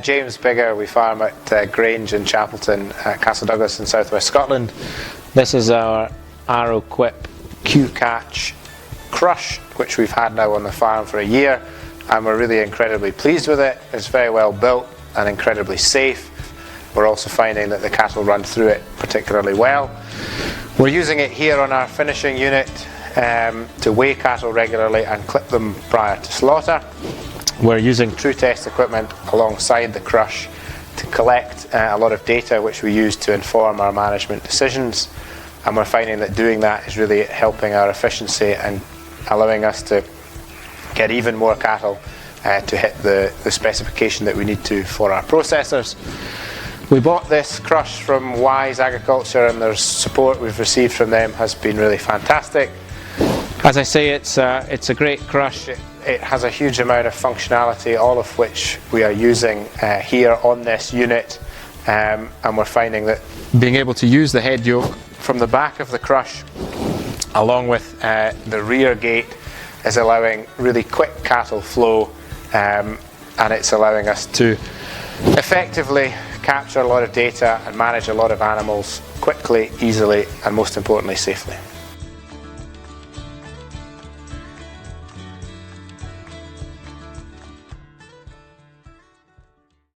James Biggar. We farm at Grange in Chapelton, Castle Douglas in southwest Scotland. This is our Arrowquip Q-Catch crush, which we've had now on the farm for a year, and we're really incredibly pleased with it. It's very well built and incredibly safe. We're also finding that the cattle run through it particularly well. We're using it here on our finishing unit to weigh cattle regularly and clip them prior to slaughter. We're using true test equipment alongside the crush to collect a lot of data which we use to inform our management decisions, and we're finding that doing that is really helping our efficiency and allowing us to get even more cattle to hit the specification that we need to for our processors. We bought this crush from Wise Agriculture, and the support we've received from them has been really fantastic. As I say, it's a great crush. It has a huge amount of functionality, all of which we are using here on this unit, and we're finding that being able to use the head yoke from the back of the crush along with the rear gate is allowing really quick cattle flow, and it's allowing us to effectively capture a lot of data and manage a lot of animals quickly, easily, and most importantly safely.